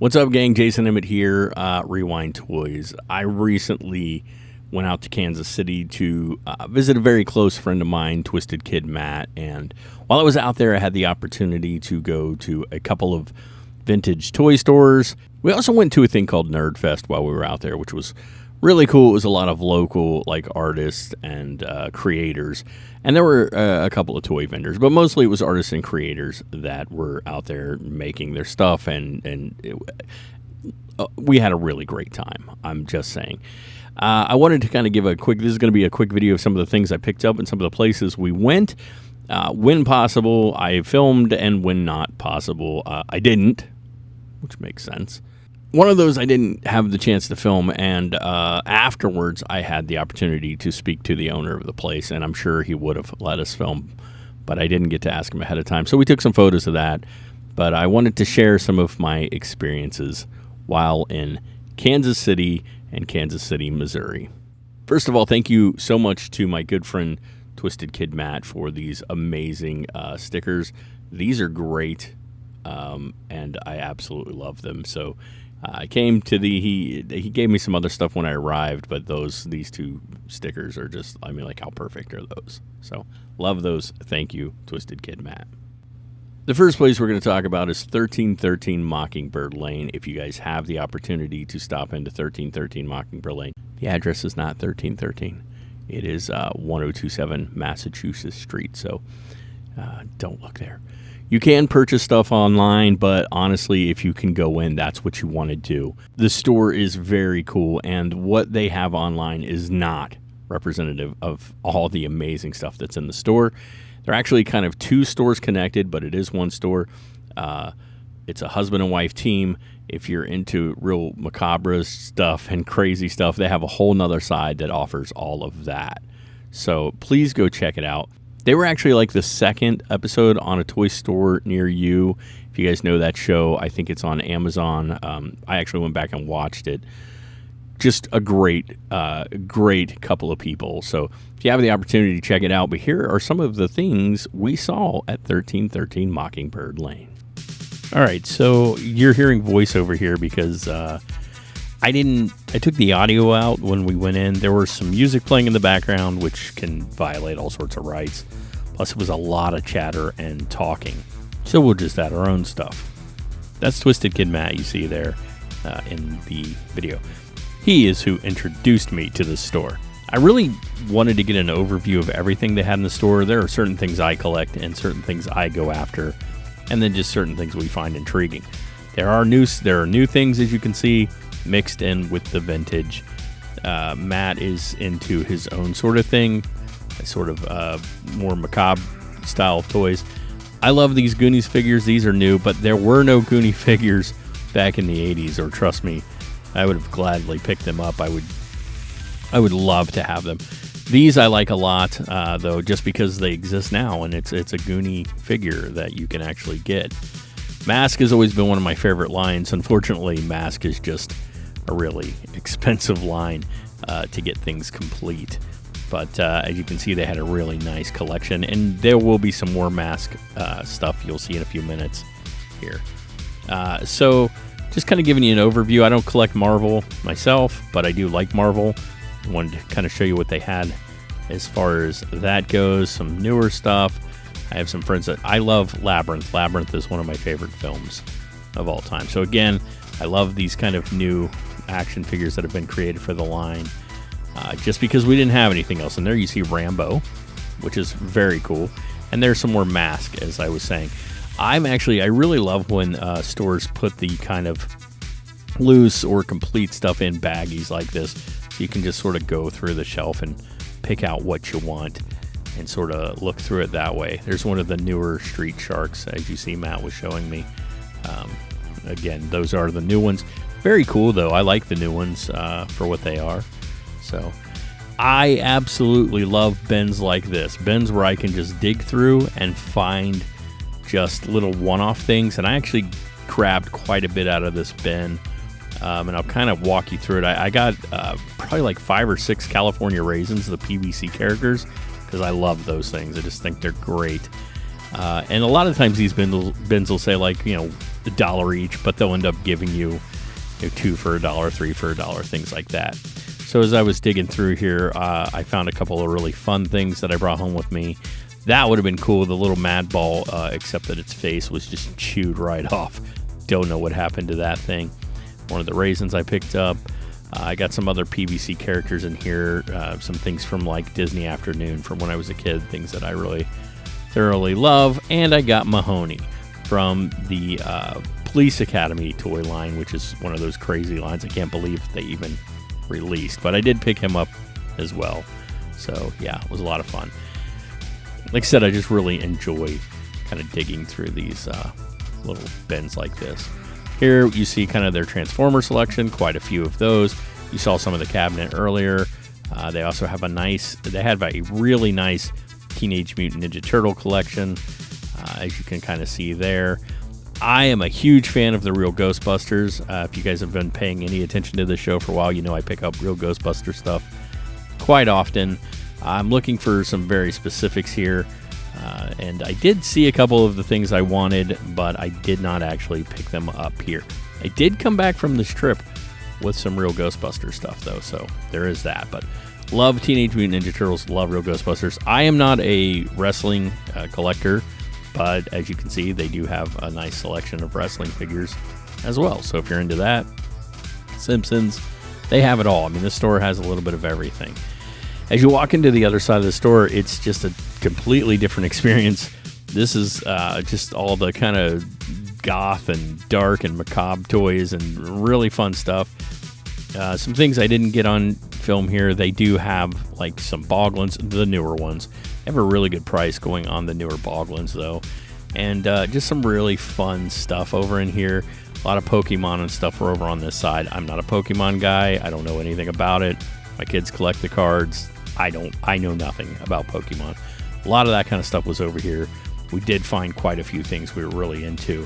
What's up, gang? Jason Emmett here, Rewind Toys. I recently went out to Kansas City to visit a very close friend of mine, Twisted Kid Matt, and while I was out there, I had the opportunity to go to a couple of vintage toy stores. We also went to a thing called Nerdfest while we were out there, which was really cool. It was a lot of local artists and creators, and there were a couple of toy vendors, but mostly it was artists and creators that were out there making their stuff, and we had a really great time. I'm just saying. I wanted to kind of give this is going to be a quick video of some of the things I picked up and some of the places we went. When possible, I filmed, and when not possible, I didn't, which makes sense. One of those I didn't have the chance to film, and afterwards I had the opportunity to speak to the owner of the place, and I'm sure he would have let us film, but I didn't get to ask him ahead of time. So we took some photos of that, but I wanted to share some of my experiences while in Kansas City and Kansas City, Missouri. First of all, thank you so much to my good friend Twisted Kid Matt for these amazing stickers. These are great, and I absolutely love them. So I came to he gave me some other stuff when I arrived, but these two stickers are just, how perfect are those? So love those. Thank you, Twisted Kid Matt. The first place we're going to talk about is 1313 Mockingbird Lane. If you guys have the opportunity to stop into 1313 Mockingbird Lane, the address is not 1313. It is 1027 Massachusetts Street, so don't look there. You can purchase stuff online, but honestly, if you can go in, that's what you want to do. The store is very cool, and what they have online is not representative of all the amazing stuff that's in the store. They're actually kind of two stores connected, but it is one store. It's a husband and wife team. If you're into real macabre stuff and crazy stuff, they have a whole nother side that offers all of that. So please go check it out. They were actually the second episode on a toy store near you. If you guys know that show, I think it's on Amazon. I actually went back and watched it. Just a great couple of people. So if you have the opportunity to check it out, but here are some of the things we saw at 1313 Mockingbird Lane. All right, so you're hearing voiceover here because I took the audio out when we went in. There was some music playing in the background, which can violate all sorts of rights. Plus, it was a lot of chatter and talking. So we'll just add our own stuff. That's Twisted Kid Matt you see there in the video. He is who introduced me to this store. I really wanted to get an overview of everything they had in the store. There are certain things I collect and certain things I go after, and then just certain things we find intriguing. There are new things, as you can see, mixed in with the vintage. Matt is into his own sort of thing, sort of more macabre style toys. I love these Goonies figures. These are new, but there were no Goonie figures back in the 80s, or trust me, I would have gladly picked them up. I would love to have them. These I like a lot, though, just because they exist now, and it's a Goonie figure that you can actually get. Mask has always been one of my favorite lines. Unfortunately, Mask is just a really expensive line to get things complete. But as you can see, they had a really nice collection, and there will be some more Mask stuff you'll see in a few minutes here. So just kind of giving you an overview. I don't collect Marvel myself, but I do like Marvel. I wanted to kind of show you what they had as far as that goes. Some newer stuff. I have some friends that I love Labyrinth. Labyrinth is one of my favorite films of all time. So again, I love these kind of new action figures that have been created for the line. Just because we didn't have anything else. And there you see Rambo, which is very cool. And there's some more Mask, as I was saying. I really love when stores put the kind of loose or complete stuff in baggies like this. So you can just sort of go through the shelf and pick out what you want and sort of look through it that way. There's one of the newer Street Sharks, as you see Matt was showing me. Again, those are the new ones. Very cool, though. I like the new ones for what they are. So I absolutely love bins like this. Bins where I can just dig through and find just little one-off things. And I actually grabbed quite a bit out of this bin. And I'll kind of walk you through it. I got probably 5 or 6 California Raisins, the PVC characters, because I love those things. I just think they're great. And a lot of times these bins will say $1 each, but they'll end up giving you, 2 for $1, 3 for $1, things like that. So as I was digging through here, I found a couple of really fun things that I brought home with me. That would have been cool, the little mad ball, except that its face was just chewed right off. Don't know what happened to that thing. One of the raisins I picked up. I got some other PVC characters in here, some things from like Disney Afternoon from when I was a kid, things that I really thoroughly love. And I got Mahoney from the Police Academy toy line, which is one of those crazy lines I can't believe they even released. But I did pick him up as well. So yeah, it was a lot of fun. Like I said, I just really enjoy kind of digging through these little bins like this. Here you see kind of their Transformer selection, quite a few of those. You saw some of the cabinet earlier. They also have they have a really nice Teenage Mutant Ninja Turtle collection, as you can kind of see there. I am a huge fan of the Real Ghostbusters. If you guys have been paying any attention to the show for a while, you know I pick up Real Ghostbuster stuff quite often. I'm looking for some very specifics here. And I did see a couple of the things I wanted, but I did not actually pick them up here. I did come back from this trip with some Real Ghostbuster stuff, though, so there is that. But love Teenage Mutant Ninja Turtles, love Real Ghostbusters. I am not a wrestling collector, but as you can see, they do have a nice selection of wrestling figures as well. So if you're into that, Simpsons, they have it all. I mean, this store has a little bit of everything. As you walk into the other side of the store, it's just a completely different experience. This is just all the kind of goth and dark and macabre toys and really fun stuff. Some things I didn't get on film here. They do have like some Boglins, the newer ones. They have a really good price going on the newer Boglins though. And just some really fun stuff over in here. A lot of Pokemon and stuff are over on this side. I'm not a Pokemon guy. I don't know anything about it. My kids collect the cards. I know nothing about Pokemon. A lot of that kind of stuff was over here. We did find quite a few things we were really into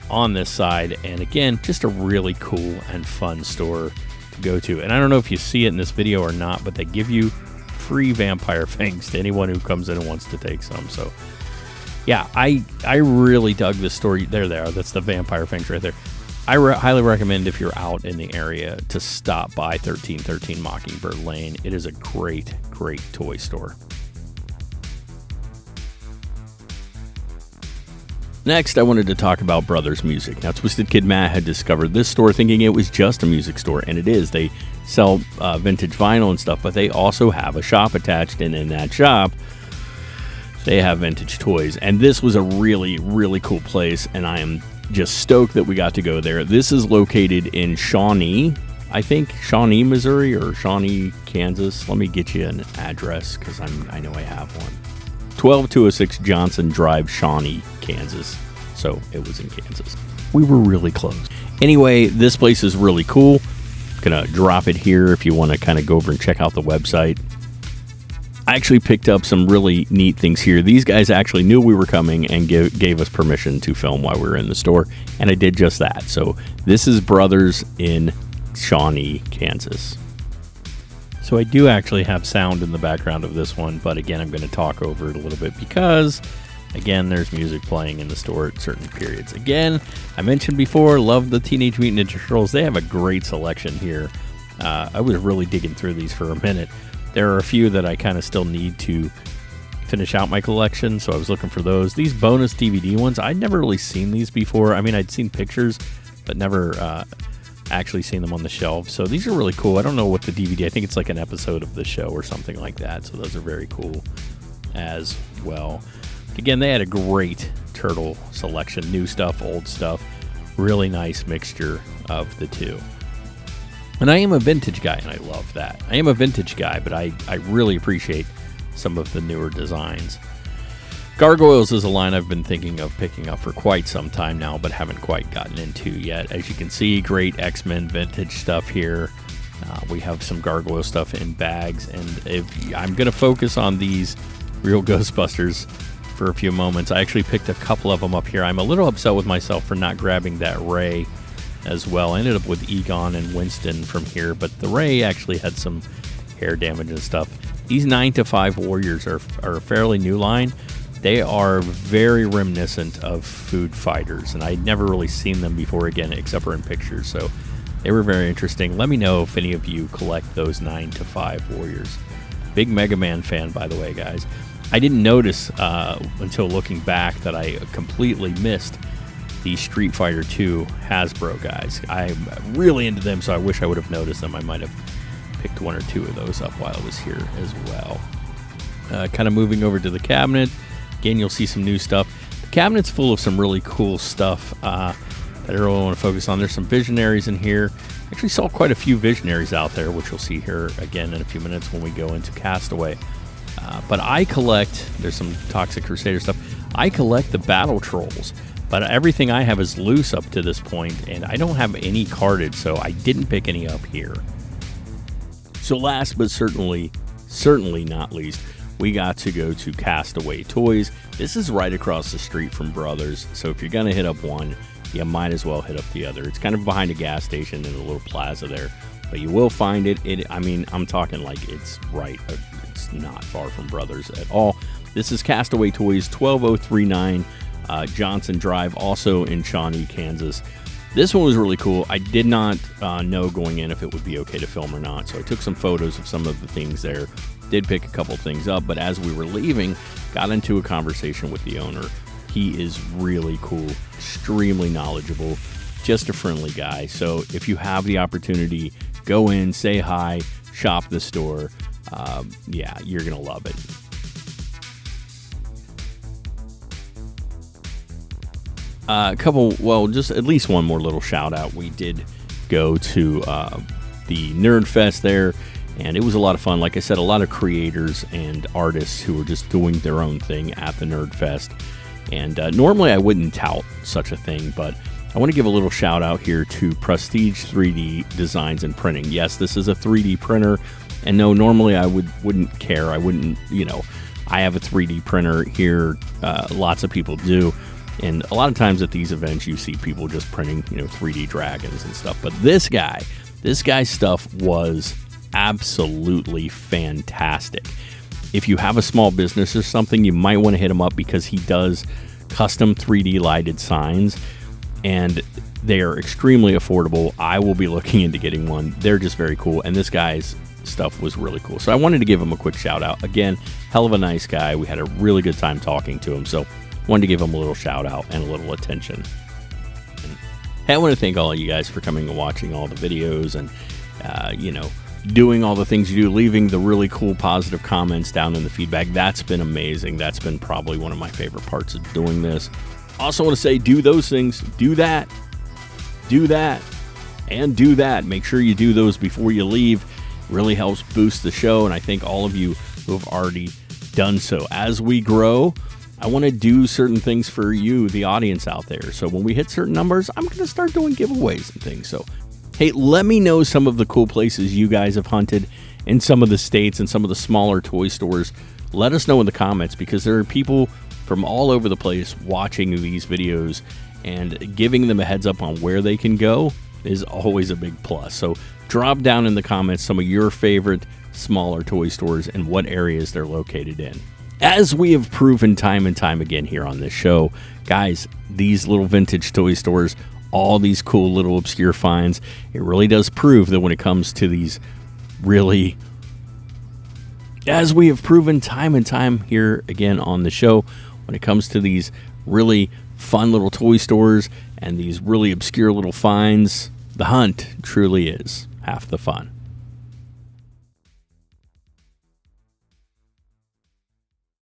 on this side. And again, just a really cool and fun store to go to. And I don't know if you see it in this video or not, but they give you free vampire fangs to anyone who comes in and wants to take some. So yeah, I really dug this store. There they are. That's the vampire fangs right there. I highly recommend if you're out in the area to stop by 1313 Mockingbird Lane. It is a great, great toy store. Next, I wanted to talk about Brothers Music. Now, Twisted Kid Matt had discovered this store thinking it was just a music store, and it is. They sell vintage vinyl and stuff, but they also have a shop attached, and in that shop, they have vintage toys. And this was a really, really cool place, and I am just stoked that we got to go there. This is located in Shawnee, I think, Shawnee, Missouri, or Shawnee, Kansas. Let me get you an address, because I know I have one. 12206 Johnson Drive, Shawnee, Kansas. So it was in Kansas. We were really close. Anyway, this place is really cool. I'm going to drop it here if you want to kind of go over and check out the website. I actually picked up some really neat things here. These guys actually knew we were coming and gave us permission to film while we were in the store, and I did just that. So this is Brothers in Shawnee, Kansas. So I do actually have sound in the background of this one, but again, I'm going to talk over it a little bit because, again, there's music playing in the store at certain periods. Again, I mentioned before, love the Teenage Mutant Ninja Turtles. They have a great selection here. I was really digging through these for a minute. There are a few that I kind of still need to finish out my collection, so I was looking for those. These bonus DVD ones, I'd never really seen these before. I mean, I'd seen pictures, but never actually seen them on the shelf. So these are really cool. I don't know what the DVD, I think it's like an episode of the show or something like that. So those are very cool as well. Again, they had a great turtle selection, new stuff, old stuff. Really nice mixture of the two. And I am a vintage guy, and I love that. I am a vintage guy, but I really appreciate some of the newer designs. Gargoyles is a line I've been thinking of picking up for quite some time now, but haven't quite gotten into yet. As you can see, great X-Men vintage stuff here. We have some Gargoyle stuff in bags, and I'm going to focus on these Real Ghostbusters for a few moments. I actually picked a couple of them up here. I'm a little upset with myself for not grabbing that Ray as well. I ended up with Egon and Winston from here, but the Ray actually had some hair damage and stuff. These 9 to 5 Warriors are a fairly new line. They are very reminiscent of food fighters, and I'd never really seen them before, again, except for in pictures, so they were very interesting. Let me know if any of you collect those 9 to 5 warriors. Big Mega Man fan, by the way, guys. I didn't notice until looking back that I completely missed the Street Fighter 2 Hasbro guys. I'm really into them, so I wish I would have noticed them. I might have picked 1 or 2 of those up while I was here as well. Kind of moving over to the cabinet. Again, you'll see some new stuff. The cabinet's full of some really cool stuff that I really want to focus on. There's some Visionaries in here. Actually saw quite a few Visionaries out there, which you'll see here again in a few minutes when we go into Castaway. But I collect, there's some Toxic Crusader stuff. I collect the Battle Trolls, but everything I have is loose up to this point, and I don't have any carded, so I didn't pick any up here. So last but certainly not least, we got to go to Castaway Toys. This is right across the street from Brothers, so if you're going to hit up one, you might as well hit up the other. It's kind of behind a gas station in a little plaza there, but you will find it. I mean, I'm talking like it's right. It's not far from Brothers at all. This is Castaway Toys, 12039 Johnson Drive, also in Shawnee, Kansas. This one was really cool. I did not know going in if it would be okay to film or not, so I took some photos of some of the things there. Did pick a couple things up, but as we were leaving, got into a conversation with the owner. He is really cool, extremely knowledgeable, just a friendly guy. So if you have the opportunity, go in, say hi, shop the store. Yeah, you're going to love it. Just at least one more little shout out. We did go to the Nerdfest there, and it was a lot of fun. Like I said, a lot of creators and artists who were just doing their own thing at the Nerdfest. And normally I wouldn't tout such a thing, but I want to give a little shout out here to Prestige 3D Designs and Printing. Yes, this is a 3D printer, and no, normally I wouldn't care. I wouldn't, I have a 3D printer here. Lots of people do. And a lot of times at these events, you see people just printing, 3D dragons and stuff. But this guy's stuff was absolutely fantastic. If you have a small business or something, you might want to hit him up because he does custom 3D lighted signs, and they are extremely affordable. I will be looking into getting one. They're just very cool, and this guy's stuff was really cool. So I wanted to give him a quick shout out. Again, hell of a nice guy. We had a really good time talking to him, so wanted to give him a little shout out and a little attention. And hey, I want to thank all of you guys for coming and watching all the videos and, doing all the things you do, leaving the really cool positive comments down in the feedback. That's been amazing. That's been probably one of my favorite parts of doing this. Also want to say, do those things, do that, and do that. Make sure you do those before you leave. It really helps boost the show, and I thank all of you who have already done so. As we grow, I want to do certain things for you, the audience out there. So when we hit certain numbers, I'm going to start doing giveaways and things. So hey, let me know some of the cool places you guys have hunted in some of the states and some of the smaller toy stores. Let us know in the comments, because there are people from all over the place watching these videos, and giving them a heads up on where they can go is always a big plus. So drop down in the comments some of your favorite smaller toy stores and what areas they're located in. As we have proven time and time again here on this show, guys, these little vintage toy stores, all these cool little obscure finds, it really does prove that when it comes to these really, as we have proven time and time here again on the show, when it comes to these really fun little toy stores and these really obscure little finds, the hunt truly is half the fun.